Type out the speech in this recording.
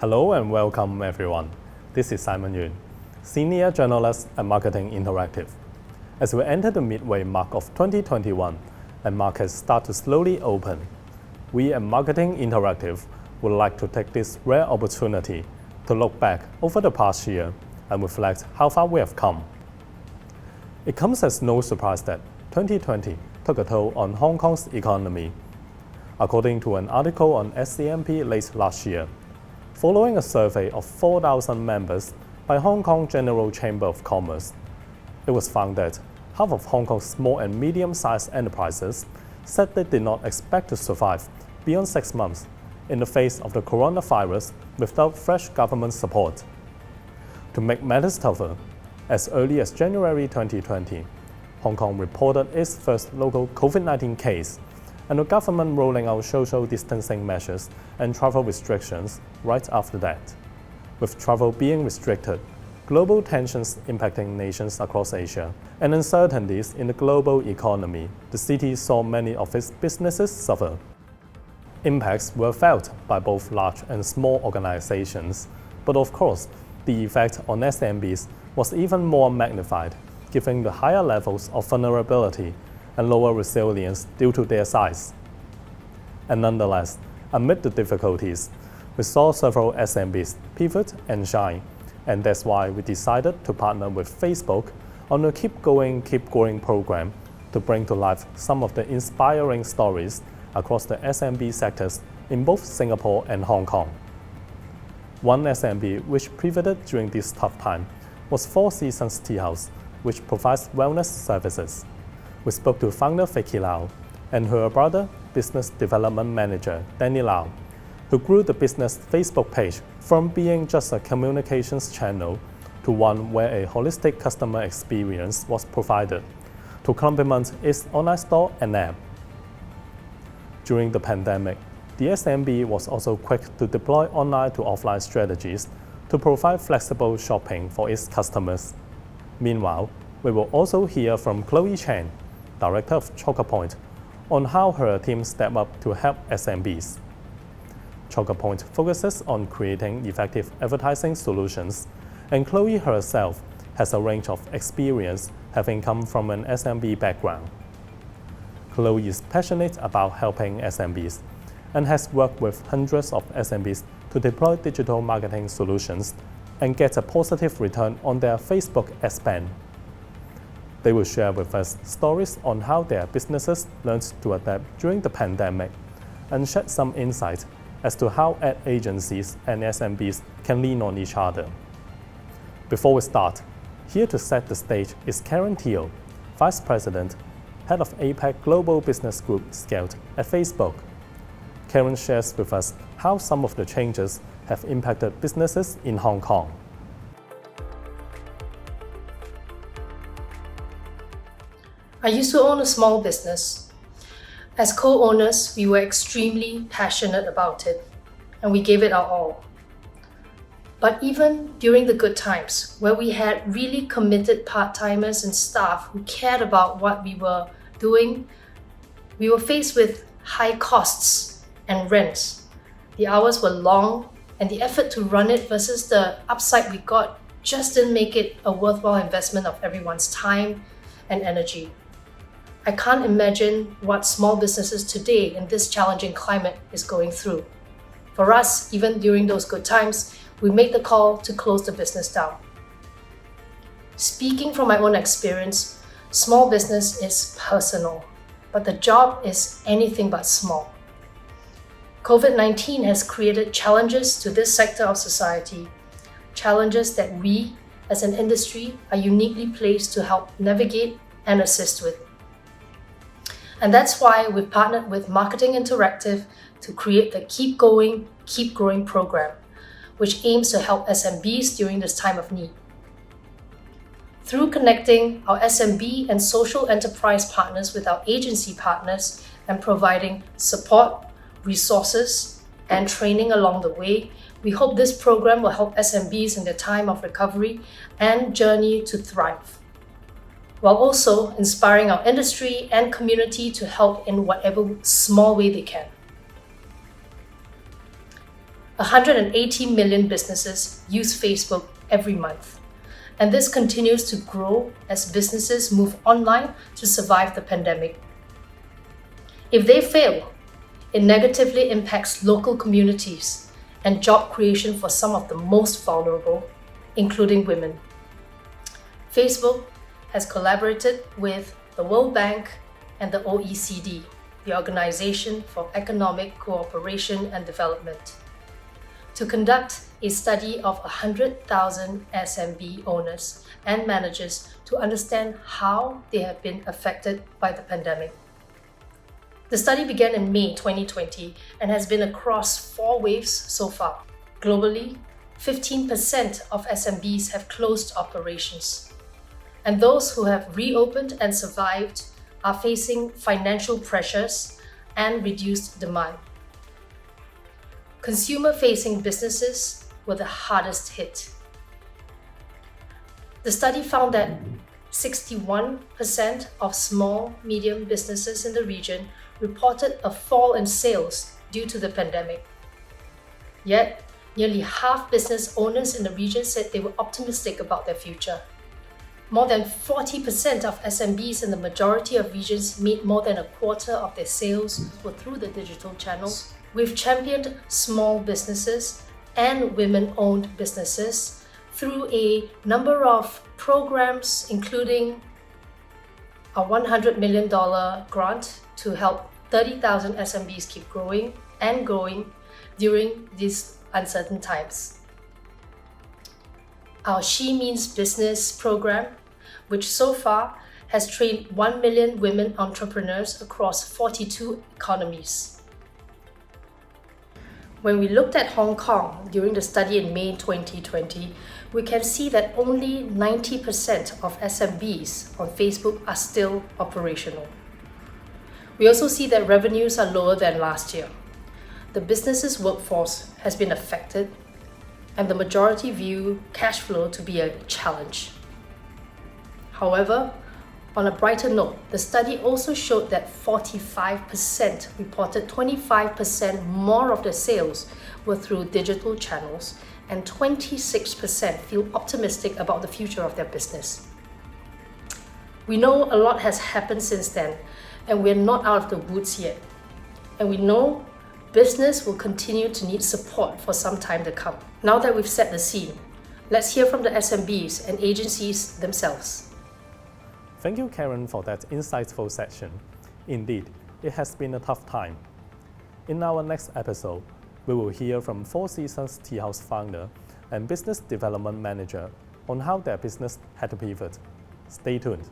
Hello and welcome everyone. This is Simon Yun, Senior Journalist at Marketing Interactive. As we enter the midway mark of 2021 and markets start to slowly open, we at Marketing Interactive would like to take this rare opportunity to look back over the past year and reflect how far we have come. It comes as no surprise that 2020 took a toll on Hong Kong's economy. According to an article on SCMP late last year, following a survey of 4,000 members by Hong Kong General Chamber of Commerce, it was found that half of Hong Kong's small and medium-sized enterprises said they did not expect to survive beyond 6 months in the face of the coronavirus without fresh government support. To make matters tougher, as early as January 2020, Hong Kong reported its first local COVID-19 case, and the government rolling out social distancing measures and travel restrictions right after that. With travel being restricted, global tensions impacting nations across Asia, and uncertainties in the global economy, the city saw many of its businesses suffer. Impacts were felt by both large and small organizations, but of course, the effect on SMBs was even more magnified, given the higher levels of vulnerability and lower resilience due to their size. And nonetheless, amid the difficulties, we saw several SMBs pivot and shine, and that's why we decided to partner with Facebook on a Keep Going, Keep Growing program to bring to life some of the inspiring stories across the SMB sectors in both Singapore and Hong Kong. One SMB which pivoted during this tough time was Four Seasons Tea House, which provides wellness services. We spoke to founder Vicky Lau and her brother, Business Development Manager Danny Lau, who grew the business Facebook page from being just a communications channel to one where a holistic customer experience was provided to complement its online store and app. During the pandemic, the SMB was also quick to deploy online to offline strategies to provide flexible shopping for its customers. Meanwhile, we will also hear from Chloe Chen, Director of Chokerpoint, on how her team stepped up to help SMBs. Chokerpoint focuses on creating effective advertising solutions, and Chloe herself has a range of experience having come from an SMB background. Chloe is passionate about helping SMBs and has worked with hundreds of SMBs to deploy digital marketing solutions and get a positive return on their Facebook ad spend. They will share with us stories on how their businesses learned to adapt during the pandemic and shed some insight as to how ad agencies and SMBs can lean on each other. Before we start, here to set the stage is Karen Teo, Vice President, Head of APAC Global Business Group Scaled at Facebook. Karen shares with us how some of the changes have impacted businesses in Hong Kong. I used to own a small business. As co-owners, we were extremely passionate about it, and we gave it our all. But even during the good times, where we had really committed part-timers and staff who cared about what we were doing, we were faced with high costs and rents. The hours were long, and the effort to run it versus the upside we got just didn't make it a worthwhile investment of everyone's time and energy. I can't imagine what small businesses today in this challenging climate is going through. For us, even during those good times, we made the call to close the business down. Speaking from my own experience, small business is personal, but the job is anything but small. COVID-19 has created challenges to this sector of society, challenges that we, as an industry, are uniquely placed to help navigate and assist with. And that's why we've partnered with Marketing Interactive to create the Keep Going, Keep Growing program, which aims to help SMBs during this time of need. Through connecting our SMB and social enterprise partners with our agency partners and providing support, resources, and training along the way, we hope this program will help SMBs in their time of recovery and journey to thrive, while also inspiring our industry and community to help in whatever small way they can. 180 million businesses use Facebook every month, and this continues to grow as businesses move online to survive the pandemic. If they fail, it negatively impacts local communities and job creation for some of the most vulnerable, including women. Facebook has collaborated with the World Bank and the OECD, the Organization for Economic Cooperation and Development, to conduct a study of 100,000 SMB owners and managers to understand how they have been affected by the pandemic. The study began in May 2020 and has been across 4 waves so far. Globally, 15% of SMBs have closed operations, and those who have reopened and survived are facing financial pressures and reduced demand. Consumer-facing businesses were the hardest hit. The study found that 61% of small, medium businesses in the region reported a fall in sales due to the pandemic. Yet, nearly half business owners in the region said they were optimistic about their future. More than 40% of SMBs in the majority of regions made more than a quarter of their sales were through the digital channels. We've championed small businesses and women-owned businesses through a number of programs, including a $100 million grant to help 30,000 SMBs keep growing and growing during these uncertain times. Our She Means Business program, which so far has trained 1 million women entrepreneurs across 42 economies. When we looked at Hong Kong during the study in May 2020, we can see that only 90% of SMBs on Facebook are still operational. We also see that revenues are lower than last year. The business's workforce has been affected, and the majority view cash flow to be a challenge. However, on a brighter note, the study also showed that 45% reported 25% more of their sales were through digital channels, and 26% feel optimistic about the future of their business. We know a lot has happened since then, and we're not out of the woods yet. And we know business will continue to need support for some time to come. Now that we've set the scene, let's hear from the SMBs and agencies themselves. Thank you, Karen, for that insightful session. Indeed, it has been a tough time. In our next episode, we will hear from Four Seasons Tea House founder and business development manager on how their business had to pivot. Stay tuned.